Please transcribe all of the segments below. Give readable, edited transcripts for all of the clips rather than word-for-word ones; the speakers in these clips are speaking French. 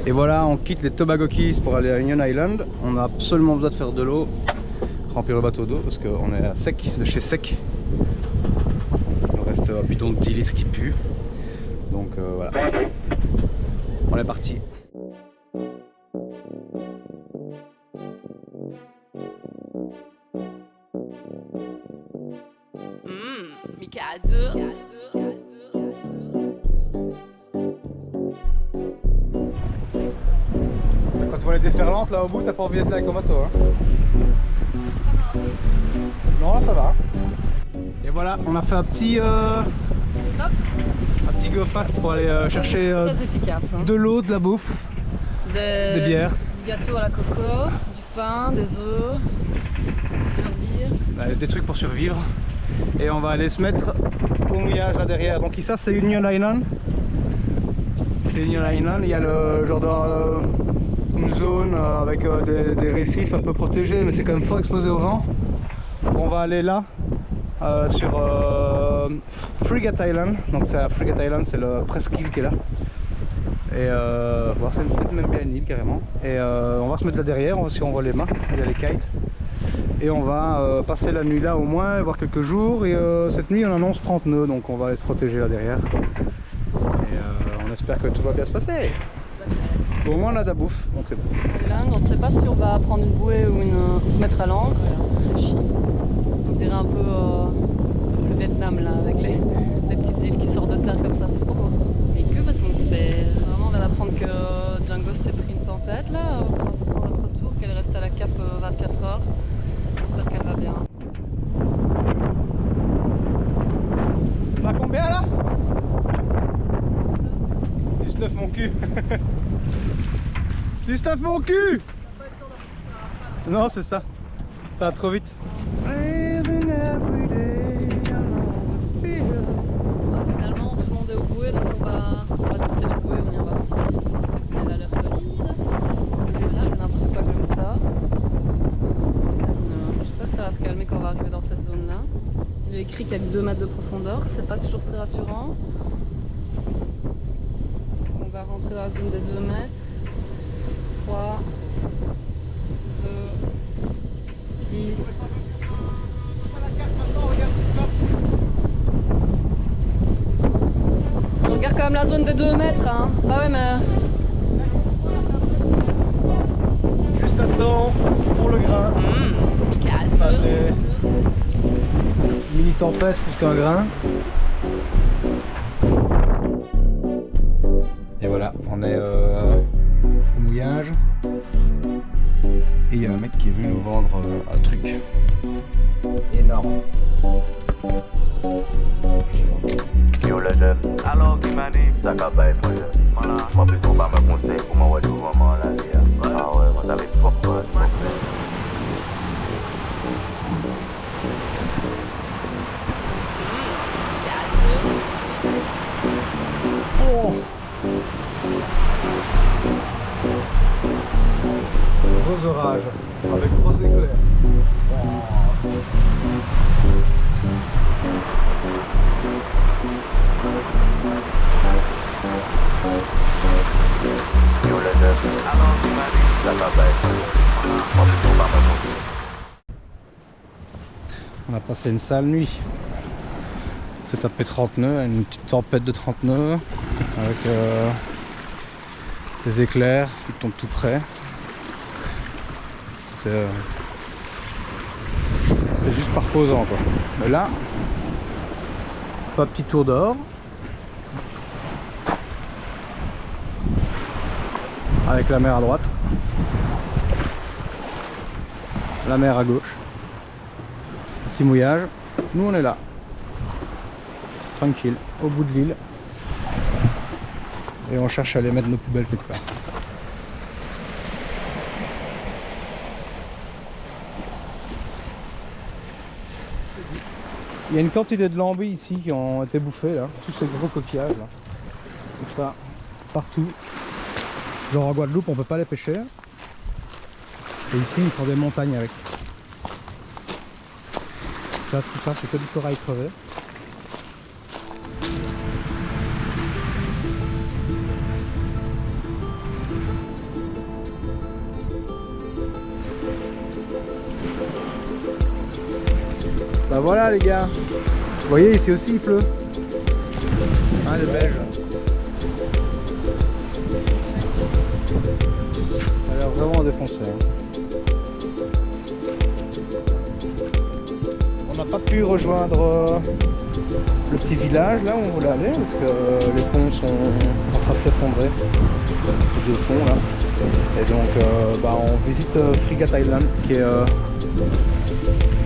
Et voilà, on quitte les Tobago Keys pour aller à Union Island. On a absolument besoin de faire de l'eau, remplir le bateau d'eau parce qu'on est à sec, de chez sec. Il nous reste un bidon de 10 litres qui pue. Donc voilà, on est parti. Mikado. Quand tu vois les déferlantes là au bout, t'as pas envie d'être là avec ton bateau hein. Non, là ça va. Et voilà, on a fait un petit go fast pour aller chercher Très efficace. Hein. de l'eau, de la bouffe, des bières. Du gâteau à la coco, du pain, des œufs, Des trucs pour survivre. Et on va aller se mettre au mouillage là derrière. Donc ça c'est Union Island. C'est Union Island, il y a le genre de une zone avec des récifs un peu protégés, mais c'est quand même fort exposé au vent. On va aller là sur Frigate Island. Donc c'est à Frigate Island, c'est le presqu'île qui est là. Et voir c'est peut-être même bien une île carrément. Et on va se mettre là derrière, si on voit les mains, il y a les kites. Et on va passer la nuit là au moins, voire quelques jours. Et cette nuit on annonce 30 nœuds, donc on va aller se protéger là derrière. Et on espère que tout va bien se passer. Au moins on a de la bouffe, donc c'est bon. On ne sait pas si on va prendre une bouée ou se mettre à l'ancre. On dirait un peu le Vietnam là, avec les petites îles qui sortent de terre comme ça, c'est trop beau. Mais que va-t-on faire? Vraiment, on vient d'apprendre que Django s'était pris une tempête là, pendant ce temps notre retour, qu'elle est restée à la cape 24 heures. J'espère qu'elle va bien. On a combien là? 19 mon cul. 19 mon cul. Non c'est ça. Ça va trop vite. Finalement tout le monde est au bouée, donc on va tisser le bouée, on ira voir si elle a l'air solide. Et si je fais n'importe quoi avec le moteur. J'espère que ça va se calmer quand on va arriver dans cette zone là. Il est écrit qu'il n'y a que 2 mètres de profondeur, c'est pas toujours très rassurant. On va rentrer dans la zone des 2 mètres. 3, 2, 10. On regarde quand même la zone des 2 mètres. Hein. Ah ouais, mais. Juste à temps pour le grain. Enfin, mini tempête plus qu'un grain. Et voilà, on est au mouillage. Et il y a un mec qui est venu nous vendre un truc énorme. Yo le jeune, alors qui m'a dit, ça va pas être jeune. Voilà, moi plus on va me conseiller pour m'envoyer tout vraiment la vie. Ah ouais, moi ça va être trop fort. Oh. Gros orage avec gros éclairs. Oh. Yo le jeune, alors qui m'a dit, ça va pas être jeune. Moi plus on va me conseiller. On a passé une sale nuit. C'est tapé 30 nœuds, une petite tempête de 30 nœuds avec des éclairs qui tombent tout près. C'est juste par posant quoi. Mais là, on fait un petit tour dehors. Avec la mer à droite. La mer à gauche. Petit mouillage. Nous on est là. Tranquille, au bout de l'île. Et on cherche à aller mettre nos poubelles quelque part. Il y a une quantité de lambis ici qui ont été bouffés là, tous ces gros coquillages là. Comme ça, partout. Genre en Guadeloupe on peut pas les pêcher. Et ici ils font des montagnes avec. Ça, tout ça c'est que du corail crevé. voilà les gars. Vous voyez ici aussi il pleut. Hein, les Belges. Ça a l'air vraiment défoncé. On n'a pas pu rejoindre le petit village là où on voulait aller parce que les ponts sont en train de s'effondrer. Les deux ponts là. Et donc on visite Frigate Island qui est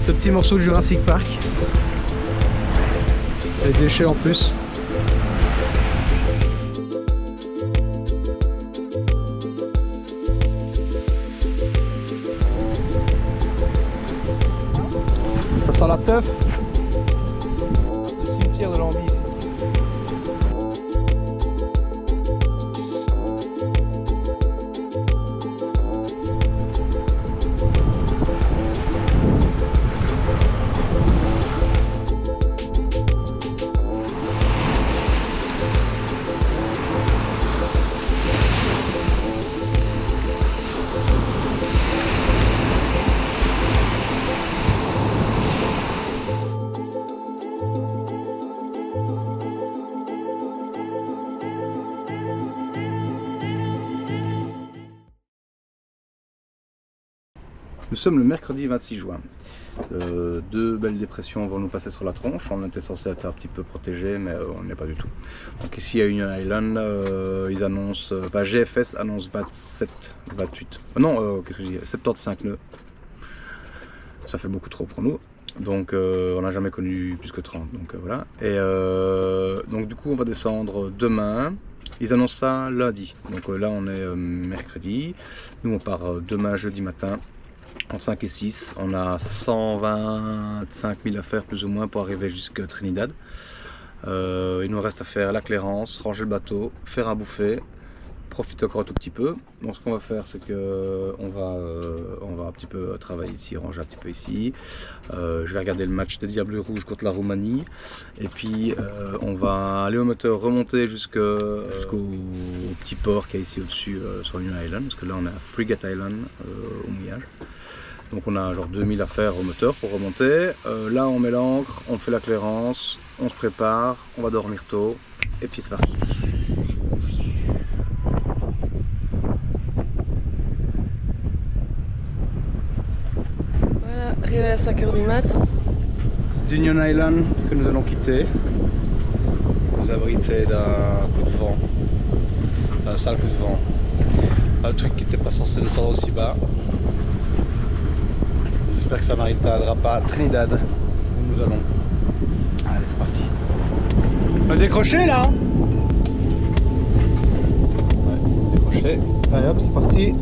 ce petit morceau de Jurassic Park. Les déchets en plus. Ça sent la teuf. Le cimetière de Lambis. Nous sommes le mercredi 26 juin. Deux belles dépressions vont nous passer sur la tronche. On était censé être un petit peu protégé, mais on n'est pas du tout. Donc ici à Union Island, ils annoncent, GFS annonce 27, 28. Qu'est-ce que je dis, 75 nœuds. Ça fait beaucoup trop pour nous. Donc on n'a jamais connu plus que 30. Donc voilà. Et donc du coup on va descendre demain. Ils annoncent ça lundi. Donc là on est mercredi. Nous on part demain jeudi matin. En 5 et 6, on a 125 000 à faire plus ou moins pour arriver jusqu'à Trinidad. Il nous reste à faire la clairance, ranger le bateau, faire à bouffer, profiter encore un tout petit peu. Donc ce qu'on va faire, c'est que on va un petit peu travailler ici, ranger un petit peu ici. Je vais regarder le match des Diables Rouges contre la Roumanie. Et puis on va aller au moteur, remonter jusqu'au petit port qui est ici au-dessus sur Union Island. Parce que là on est à Frigate Island au mouillage. Donc on a genre 2000 à faire au moteur pour remonter. Là on met l'ancre, on fait la clairance, on se prépare, on va dormir tôt et puis c'est parti. Voilà, arrivé à 5 h du mat. Union Island que nous allons quitter, nous abriter d'un coup de vent, d'un sale coup de vent, un truc qui n'était pas censé descendre aussi bas. J'espère que ça n'arrêtera pas Trinidad où nous allons. Allez, c'est parti. On va décrocher là. Ouais, décrocher. Allez hop, c'est parti.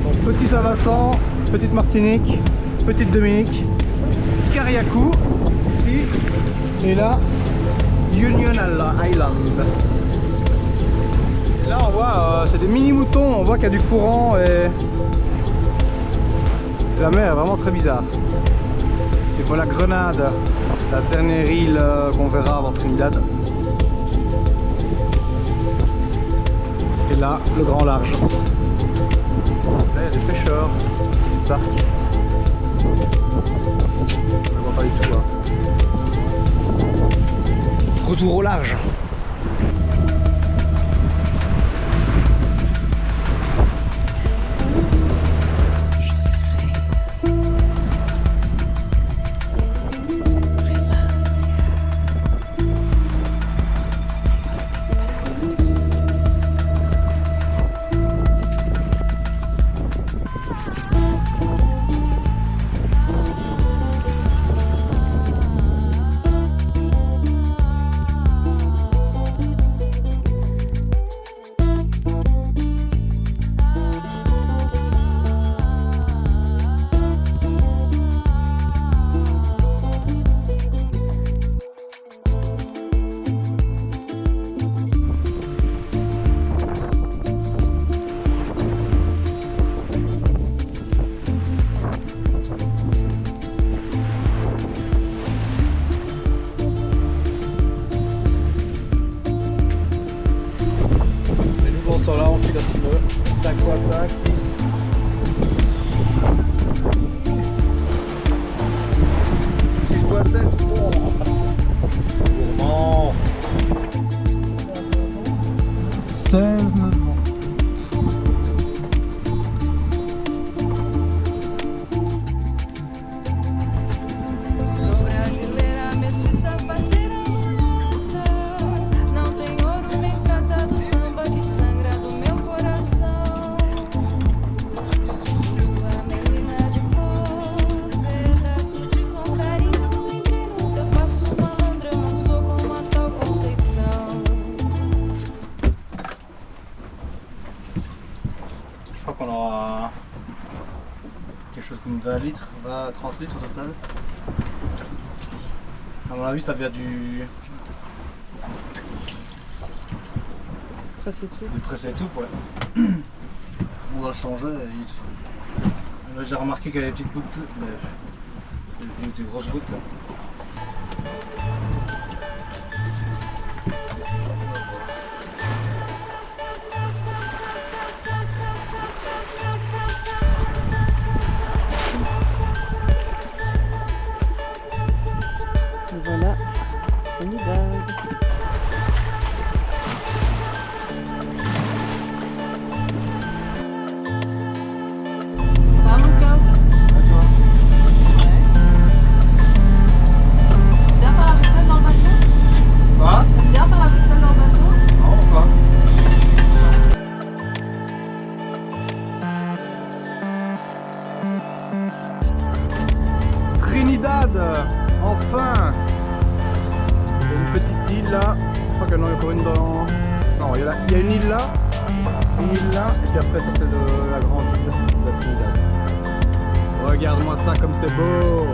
Donc, petit Saint-Vincent, petite Martinique, petite Dominique, Cariacou ici, et là Union Island. Là on voit, c'est des mini moutons, on voit qu'il y a du courant et la mer est vraiment très bizarre. Et voilà Grenade, la dernière île qu'on verra avant Trinidad. Et là, le grand large. Là il y a des pêcheurs, des barques. Je ne vois pas du tout. Hein. Retour au large. crois qu'on aura quelque chose comme 20 litres, 20-30 litres au total. À mon avis, ça vient du Presser tout. presser tout, ouais. On va le changer. Là, j'ai remarqué qu'il y avait des petites gouttes, mais il y a eu des grosses gouttes là. Et voilà, on y va. Ça va mon cœur? Bien faire la vaisselle dans le bateau? Quoi? T'aimes bien faire la vaisselle dans le bateau? Non, quoi? Trinidad, enfin! Il y a une petite île là. Je crois qu'il y en a encore une dans. Non, il y a une île là, une île là, et puis après ça c'est la grande île de Trinidad. Regarde-moi ça comme c'est beau!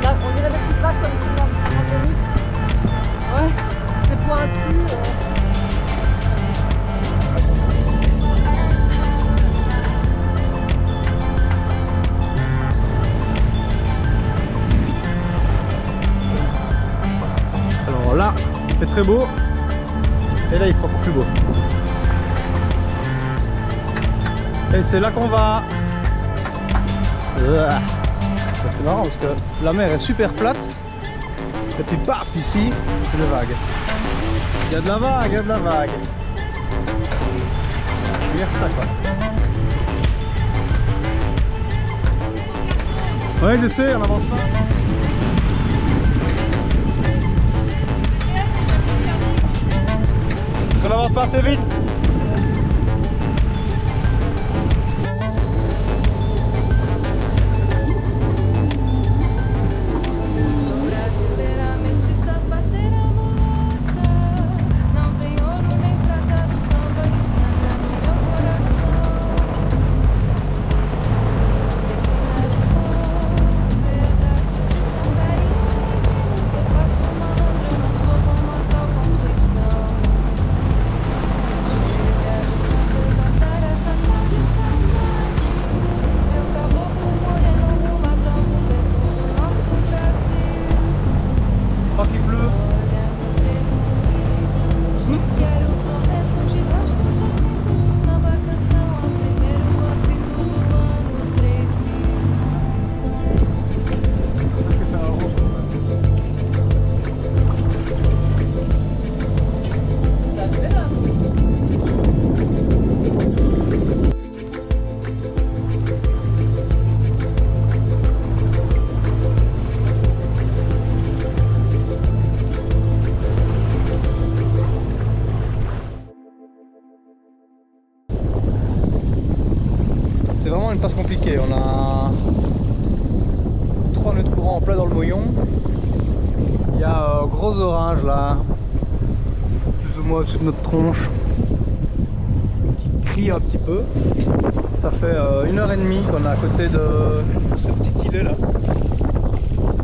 Là, on dirait des petites vagues comme ça. Ouais, c'est pointu. Alors là, il fait très beau, et là il fait encore plus beau. Et c'est là qu'on va. C'est marrant parce que la mer est super plate, et puis paf, ici, c'est des vagues. Il y a de la vague, il y a de la vague. Regarde ça quoi. Ouais, je sais, on avance pas. On avance pas assez vite. C'est vraiment une passe compliquée. On a 3 nœuds de courant en plein dans le mouillon. Il y a gros orage là, plus ou moins au-dessus de notre tronche, qui crie un petit peu. Ça fait 1h30 qu'on est à côté de ce petit îlet là.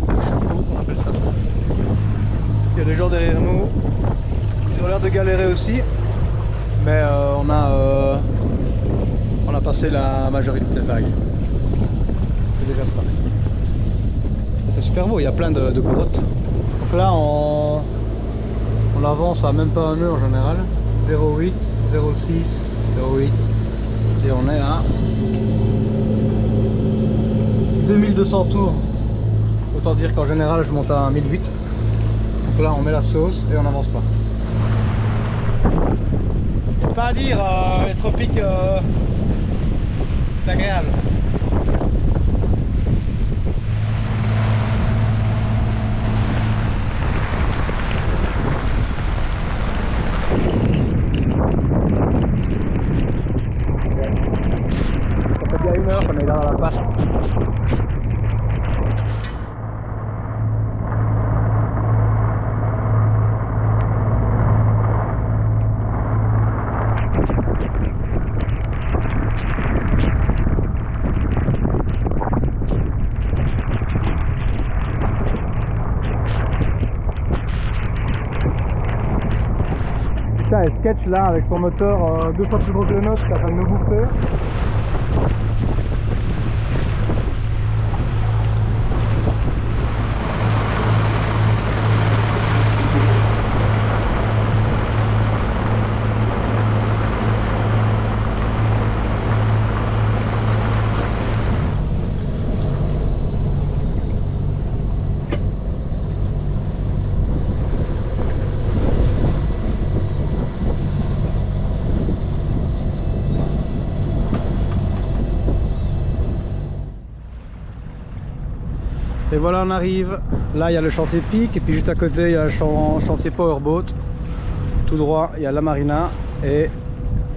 Le chapeau, on appelle ça. Il y a des gens derrière nous. Ils ont l'air de galérer aussi. Mais on a passé la majorité des vagues. C'est déjà ça. C'est super beau, il y a plein de grottes. Donc là on avance à même pas 1 nœud en général. 0,8, 0,6, 0,8. Et on est à 2200 tours. Autant dire qu'en général je monte à 1008. Donc là on met la sauce et on n'avance pas. Pas à dire, les tropiques, c'est agréable. sketch là avec son moteur 2 fois plus gros que le nôtre qui est en train de nous bouffer. Et voilà, on arrive. Là, il y a le chantier Pic, et puis juste à côté, il y a le chantier Powerboat. Tout droit, il y a la marina et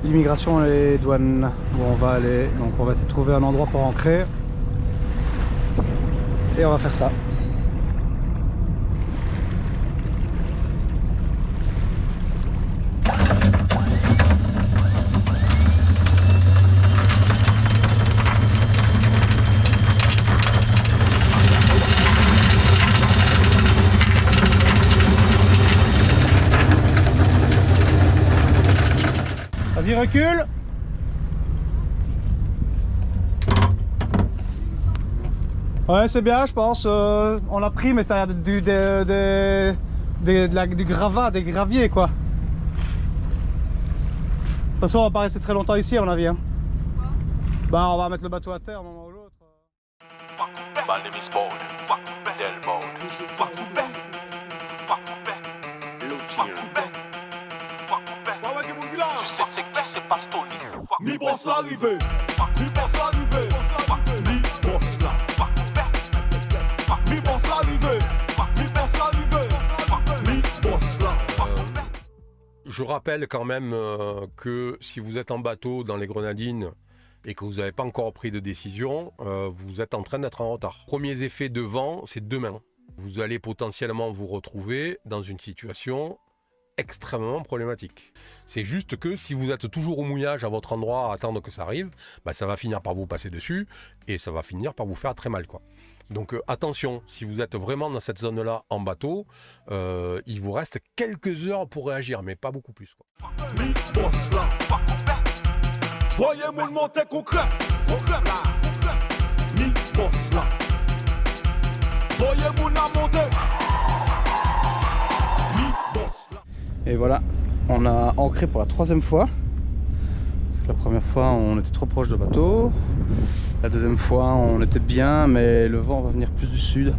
l'immigration et les douanes où on va aller. Donc, on va essayer de trouver un endroit pour ancrer. Et on va faire ça. Vas-y, recule. Ouais, c'est bien, je pense. On l'a pris, mais ça a l'air du gravat, des graviers, quoi. De toute façon, on va pas rester très longtemps ici, à mon avis. Hein. Bah, on va mettre le bateau à terre un moment ou l'autre. Tu sais c'est qui c'est Pastoli. Mi boss l'arrivée, mi boss l'arrivée, mi boss là. Mi boss l'arrivée, mi boss l'arrivée, mi boss là. Je rappelle quand même que si vous êtes en bateau dans les Grenadines et que vous n'avez pas encore pris de décision, vous êtes en train d'être en retard. Premiers effets de vent, c'est demain. Vous allez potentiellement vous retrouver dans une situation extrêmement problématique. C'est juste que si vous êtes toujours au mouillage à votre endroit à attendre que ça arrive, bah ça va finir par vous passer dessus et ça va finir par vous faire très mal, quoi. Donc attention, si vous êtes vraiment dans cette zone-là en bateau, il vous reste quelques heures pour réagir, mais pas beaucoup plus, quoi. Voyez mon monter concret, concret là, mi boss là. Voyez mon monter, mi boss là. Et voilà, on a ancré pour la 3e fois. Parce que la première fois, on était trop proche de bateau. La 2e fois, on était bien, mais le vent va venir plus du sud.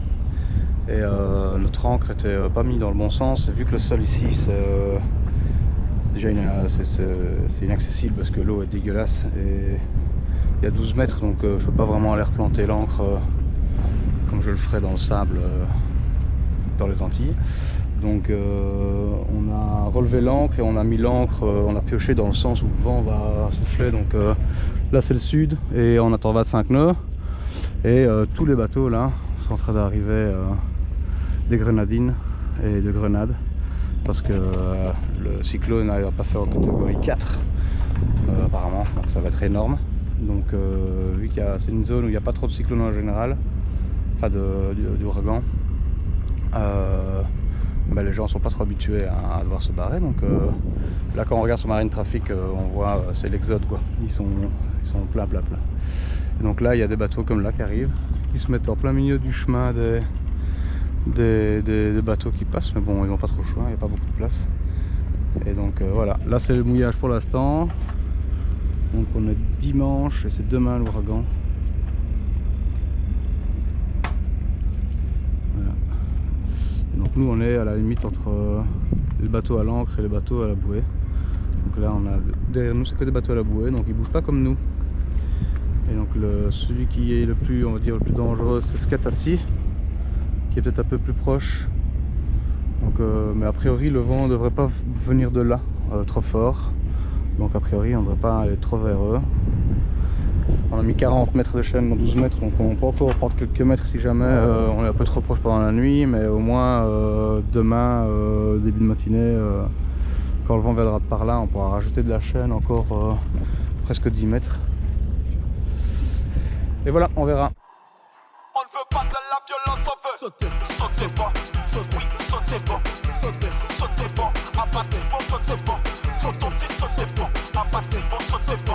Et notre ancre était pas mis dans le bon sens. Et vu que le sol ici, c'est déjà c'est inaccessible parce que l'eau est dégueulasse. Et il y a 12 mètres, donc je ne peux pas vraiment aller replanter l'ancre comme je le ferais dans le sable dans les Antilles. Donc on a relevé l'ancre et on a mis l'ancre, on a pioché dans le sens où le vent va souffler. Donc là c'est le sud et on attend 25 nœuds. Et tous les bateaux là sont en train d'arriver des Grenadines et de Grenade. Parce que le cyclone va passer en catégorie 4 apparemment, donc ça va être énorme. Donc vu que c'est une zone où il n'y a pas trop de cyclones en général, enfin d'ouragan, bah, les gens sont pas trop habitués à devoir se barrer. Donc là quand on regarde sur Marine Traffic, on voit c'est l'exode, quoi. Ils sont plein. Et donc là il y a des bateaux comme là qui arrivent, qui se mettent en plein milieu du chemin des bateaux qui passent, mais bon ils n'ont pas trop le choix, il n'y a pas beaucoup de place. Et donc voilà, là c'est le mouillage pour l'instant. Donc on est dimanche et c'est demain l'ouragan. Voilà. Et donc nous on est à la limite entre les bateaux à l'ancre et les bateaux à la bouée. Donc là on a derrière nous c'est que des bateaux à la bouée, donc ils bougent pas comme nous. Et donc celui qui est le plus, on va dire, le plus dangereux, c'est Scatassi, qui est peut-être un peu plus proche. Donc, mais a priori le vent ne devrait pas venir de là trop fort. Donc a priori on ne devrait pas aller trop vers eux. On a mis 40 mètres de chaîne dans 12 mètres, donc on peut encore prendre quelques mètres si jamais on est un peu trop proche pendant la nuit. Mais au moins demain, début de matinée, quand le vent viendra de par là, on pourra rajouter de la chaîne encore presque 10 mètres. Et voilà, on verra. On ne veut pas de la violence, on veut sauter, c'est bon, sauter, oui, sauter, c'est bon, sauter, c'est bon, abattre, bon, c'est bon, Sautez, sautez bon, apathie, bon, sautez bon.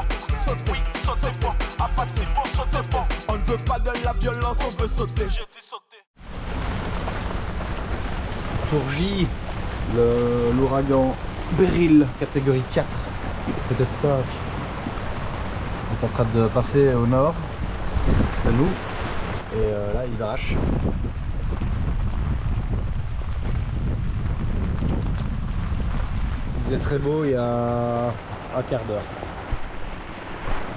Oui, sautez bon, apathie, bon, sautez bon. On ne veut pas de la violence, on veut sauter. J'ai dit sauter. Jour J, l'ouragan Beryl, catégorie 4. Peut-être ça. On est en train de passer au nord de nous. Et là, il lâche. Il faisait très beau il y a un quart d'heure.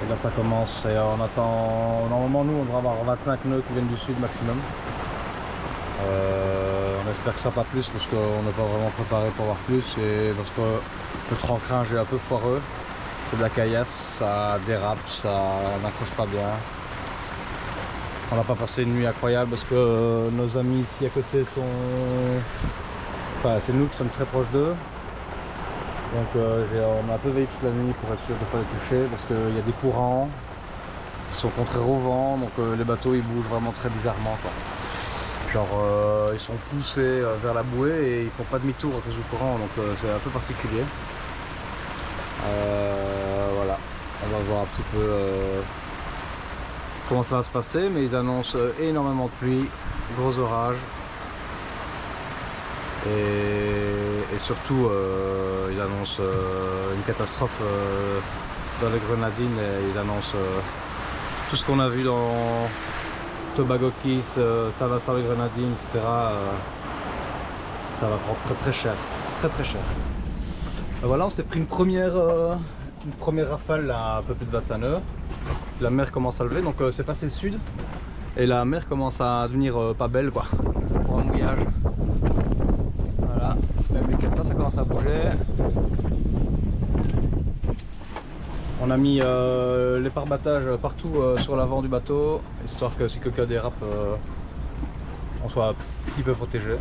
Et là ça commence et on attend, normalement nous on devrait avoir 25 nœuds qui viennent du sud maximum. On espère que ça pas plus parce qu'on n'est pas vraiment préparé pour avoir plus et parce que le trancringe est un peu foireux. C'est de la caillasse, ça dérape, ça n'accroche pas bien. On n'a pas passé une nuit incroyable parce que nos amis ici à côté sont... Enfin c'est nous qui sommes très proches d'eux. Donc on a un peu veillé toute la nuit pour être sûr de ne pas les toucher parce qu'il y a des courants qui sont contraires au vent, donc les bateaux ils bougent vraiment très bizarrement quoi. Genre ils sont poussés vers la bouée et ils font pas demi-tour à cause du courant, donc c'est un peu particulier. Voilà, on va voir un petit peu comment ça va se passer, mais ils annoncent énormément de pluie, gros orages. Et surtout, ils annoncent une catastrophe dans les Grenadines et ils annoncent tout ce qu'on a vu dans Tobago Keys, Salazar les Grenadines, etc. Ça va prendre très cher, très cher. Voilà, on s'est pris une première rafale là, un peu plus de 25 nœuds. La mer commence à lever, donc c'est passé sud et la mer commence à devenir pas belle quoi, pour un mouillage. Voilà, même les catas ça commence à bouger. On a mis les pare-battages partout sur l'avant du bateau, histoire que si quelqu'un dérape, on soit un petit peu protégé.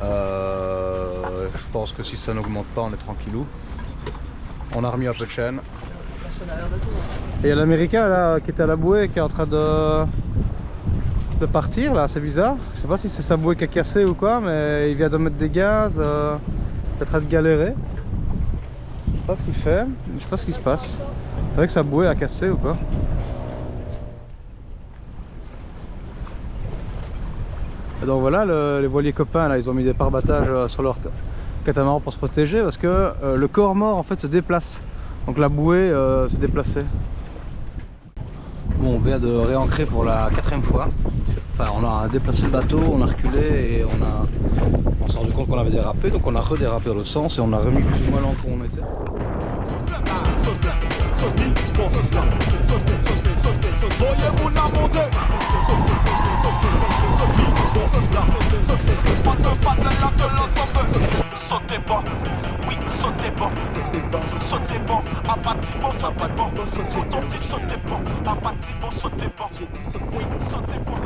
Je pense que si ça n'augmente pas, on est tranquillou. On a remis un peu de chaîne. Et il y a l'américain là qui était à la bouée qui est en train de partir là, c'est bizarre. Je sais pas si c'est sa bouée qui a cassé ou quoi, mais il vient de mettre des gaz, il est en train de galérer. Je sais pas ce qu'il fait, je sais pas ce qui se passe. C'est vrai que sa bouée a cassé ou quoi. Et donc voilà, les voiliers copains là, ils ont mis des pare-battages sur leur catamaran pour se protéger parce que le corps mort en fait se déplace. Donc la bouée s'est déplacée. Bon, on vient de réancrer pour la 4e fois. Enfin, on a déplacé le bateau, on a reculé et on s'est rendu compte qu'on avait dérapé. Donc on a redérapé dans l'autre sens et on a remis plus ou moins l'encre où on était. Sautez bon, oui, sautez bon, sautez bon, apathie bon, sautez bon, sautez bon, apathie bon, sautez bon, oui, sautez bon.